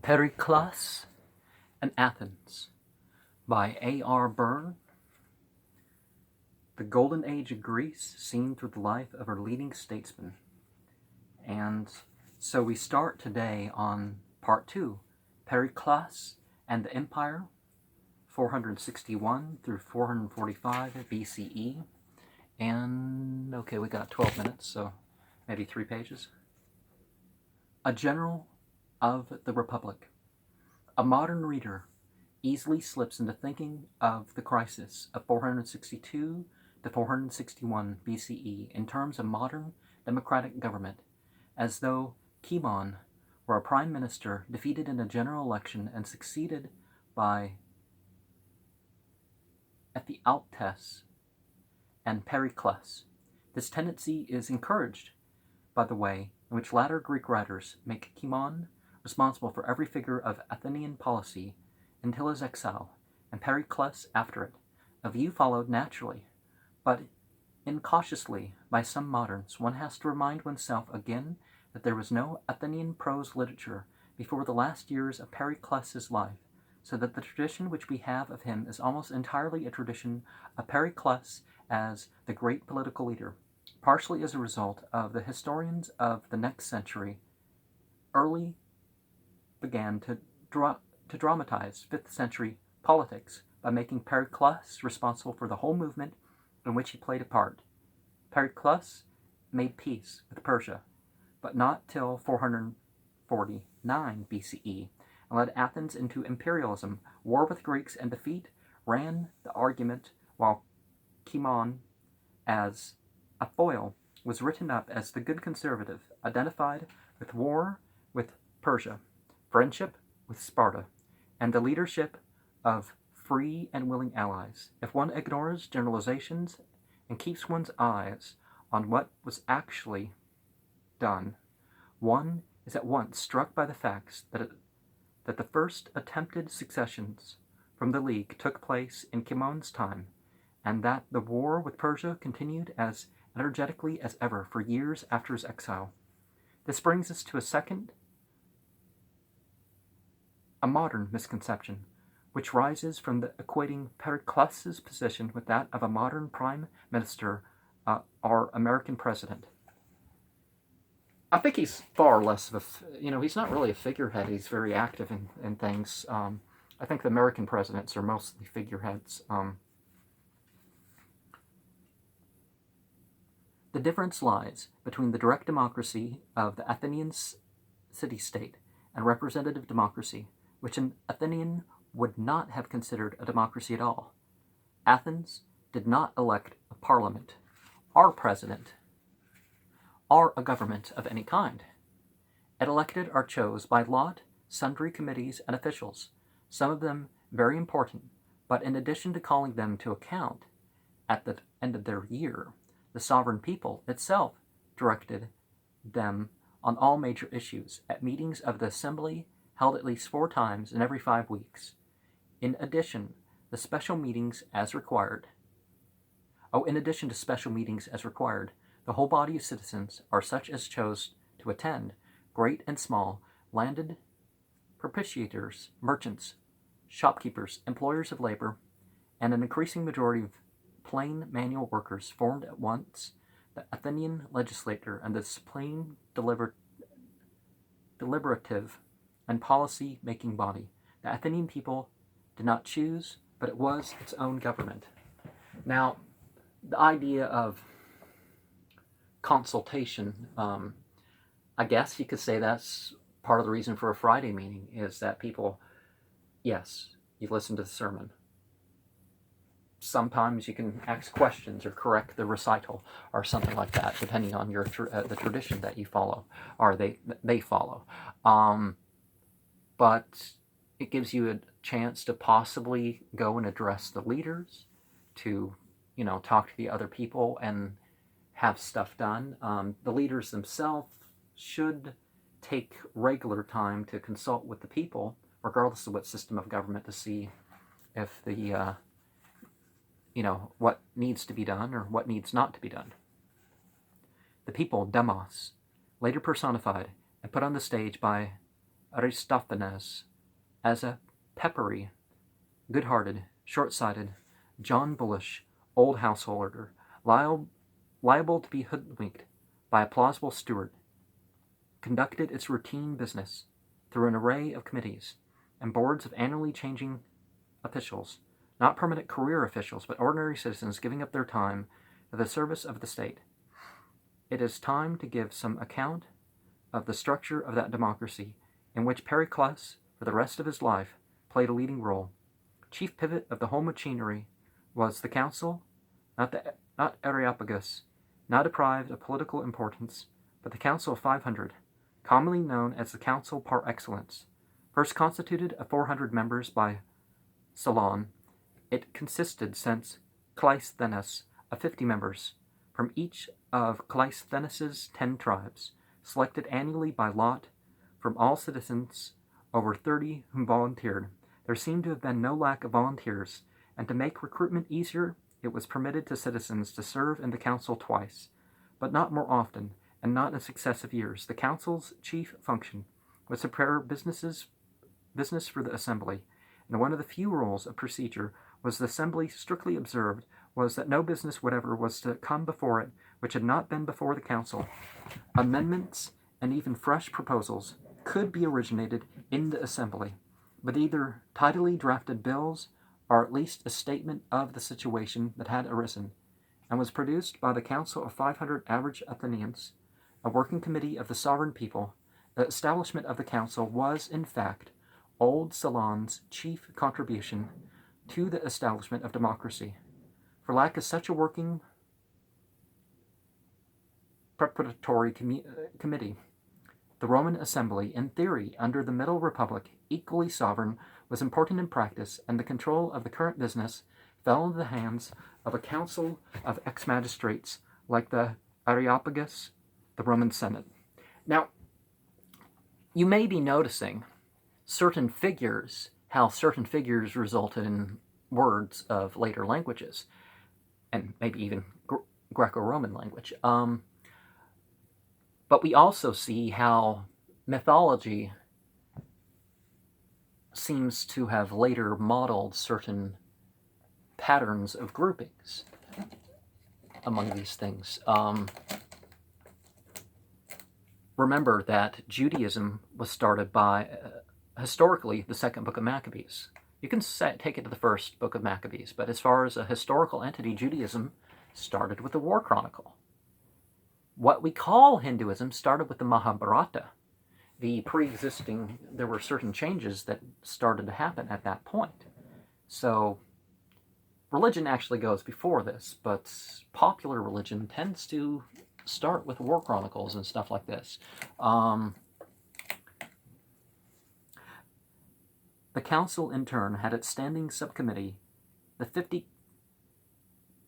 Pericles and Athens by A.R. Byrne. The golden age of Greece seen through the life of her leading statesman. And so we start today on part 2, Pericles and the Empire, 461 through 445 BCE. And okay, we got 12 minutes, so maybe 3 pages. A general of the Republic. A modern reader easily slips into thinking of the crisis of 462 to 461 BCE in terms of modern democratic government, as though Cimon were a prime minister defeated in a general election and succeeded by Ephialtes and Pericles. This tendency is encouraged by the way in which latter Greek writers make Cimon responsible for every figure of Athenian policy until his exile, and Pericles after it. A view followed naturally, but incautiously by some moderns. One has to remind oneself again that there was no Athenian prose literature before the last years of Pericles' life, so that the tradition which we have of him is almost entirely a tradition of Pericles as the great political leader, partially as a result of the historians of the next century early began to dramatize 5th century politics by making Pericles responsible for the whole movement in which he played a part. Pericles made peace with Persia, but not till 449 BCE, and led Athens into imperialism, war with Greeks, and defeat. Ran the argument while Cimon, as a foil, was written up as the good conservative, identified with war with Persia, friendship with Sparta, and the leadership of free and willing allies. If one ignores generalizations and keeps one's eyes on what was actually done, one is at once struck by the facts that the first attempted secessions from the League took place in Cimon's time, and that the war with Persia continued as energetically as ever for years after his exile. This brings us to a modern misconception, which rises from the equating Pericles' position with that of a modern prime minister or American president. I think he's far less of he's not really a figurehead. He's very active in things. I think the American presidents are mostly figureheads. The difference lies between the direct democracy of the Athenian city-state and representative democracy, which an Athenian would not have considered a democracy at all. Athens did not elect a parliament, or president, or a government of any kind. It elected or chose by lot sundry committees and officials, some of them very important, but in addition to calling them to account at the end of their year, the sovereign people itself directed them on all major issues at meetings of the assembly held at least 4 times in every 5 weeks. In addition to special meetings as required, the whole body of citizens, or such as chose to attend, great and small, landed propitiators, merchants, shopkeepers, employers of labor, and an increasing majority of plain manual workers, formed at once the Athenian legislature and the supreme deliberative and policy-making body. The Athenian people did not choose, but it was its own government. Now, the idea of consultation, I guess you could say that's part of the reason for a Friday meeting, is that people, yes, you listen to the sermon. Sometimes you can ask questions or correct the recital or something like that, depending on your the tradition that you follow or they follow. But it gives you a chance to possibly go and address the leaders, to talk to the other people and have stuff done. The leaders themselves should take regular time to consult with the people, regardless of what system of government, to see if the what needs to be done or what needs not to be done. The people, demos, later personified and put on the stage by Aristophanes as a peppery, good-hearted, short-sighted, John Bullish, old householder, liable to be hoodwinked by a plausible steward, conducted its routine business through an array of committees and boards of annually changing officials, not permanent career officials, but ordinary citizens giving up their time for the service of the state. It is time to give some account of the structure of that democracy in which Pericles, for the rest of his life, played a leading role. Chief pivot of the whole machinery was the council, not Areopagus, now deprived of political importance, but the Council of 500, commonly known as the Council par excellence. First constituted of 400 members by Solon, it consisted since Cleisthenes of 50 members, from each of Cleisthenes's 10 tribes, selected annually by lot from all citizens, over 30 whom volunteered. There seemed to have been no lack of volunteers, and to make recruitment easier, it was permitted to citizens to serve in the council twice, but not more often, and not in successive years. The council's chief function was to prepare business for the assembly, and one of the few rules of procedure was the assembly strictly observed was that no business whatever was to come before it which had not been before the council. Amendments and even fresh proposals could be originated in the assembly, but either tidily drafted bills or at least a statement of the situation that had arisen, and was produced by the Council of 500 average Athenians, a working committee of the sovereign people. The establishment of the council was, in fact, old Solon's chief contribution to the establishment of democracy. For lack of such a working preparatory committee, the Roman assembly, in theory, under the Middle Republic, equally sovereign, was important in practice, and the control of the current business fell into the hands of a council of ex-magistrates like the Areopagus, the Roman Senate. Now, you may be noticing how certain figures resulted in words of later languages, and maybe even Greco-Roman language. But we also see how mythology seems to have later modeled certain patterns of groupings among these things. Remember that Judaism was started by, historically, the second book of Maccabees. You can take it to the first book of Maccabees, but as far as a historical entity, Judaism started with the War Chronicle. What we call Hinduism started with the Mahabharata. There were certain changes that started to happen at that point. So, religion actually goes before this, but popular religion tends to start with War Chronicles and stuff like this. The council, in turn, had its standing subcommittee, the 50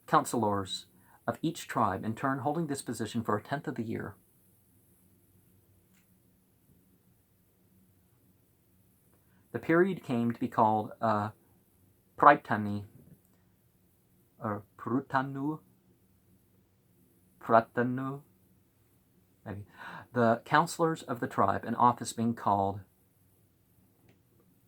councilors of each tribe, in turn holding this position for a tenth of the year. The period came to be called Praetani, or Prutanu, maybe. The councilors of the tribe, an office being called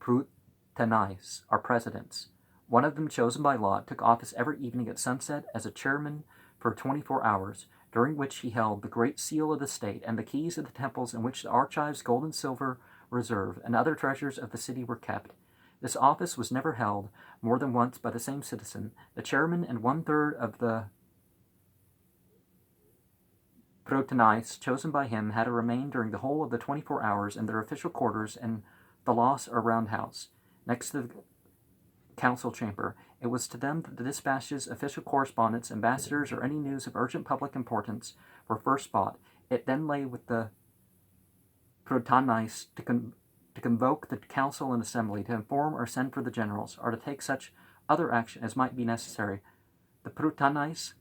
Prutanais, are presidents. One of them, chosen by lot, took office every evening at sunset as a chairman for 24 hours, during which he held the great seal of the state and the keys of the temples in which the archives, gold and silver reserve, and other treasures of the city were kept. This office was never held more than once by the same citizen. The chairman and 1/3 of the Prutanais chosen by him had to remain during the whole of the 24 hours in their official quarters in the loss or roundhouse, next to the council chamber. It was to them that the dispatches, official correspondence, ambassadors, or any news of urgent public importance were first brought. It then lay with the Prutanais to convoke the council and assembly, to inform or send for the generals, or to take such other action as might be necessary. The Prutanais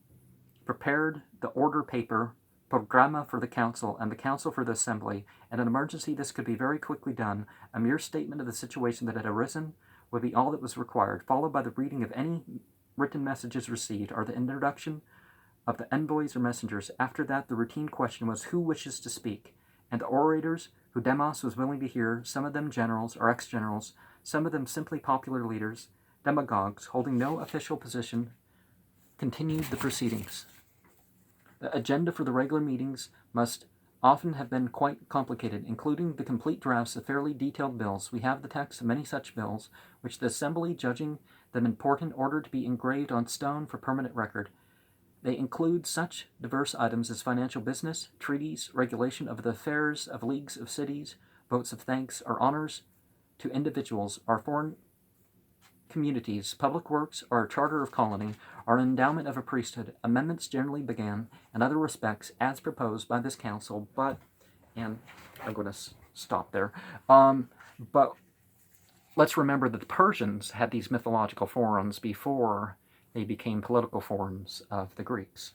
prepared the order paper, programma, for the council, and the council for the assembly. In an emergency, this could be very quickly done. A mere statement of the situation that had arisen would be all that was required, followed by the reading of any written messages received, or the introduction of the envoys or messengers. After that, the routine question was, who wishes to speak? And the orators who Demos was willing to hear, some of them generals or ex-generals, some of them simply popular leaders, demagogues holding no official position, continued the proceedings. The agenda for the regular meetings must often have been quite complicated, including the complete drafts of fairly detailed bills. We have the text of many such bills, which the Assembly, judging them important, ordered to be engraved on stone for permanent record. They include such diverse items as financial business, treaties, regulation of the affairs of leagues of cities, votes of thanks or honors to individuals, or foreign communities, public works, or a charter of colony, or an endowment of a priesthood. Amendments generally began, in other respects, as proposed by this council, but, and I'm going to stop there, but let's remember that the Persians had these mythological forms before they became political forms of the Greeks.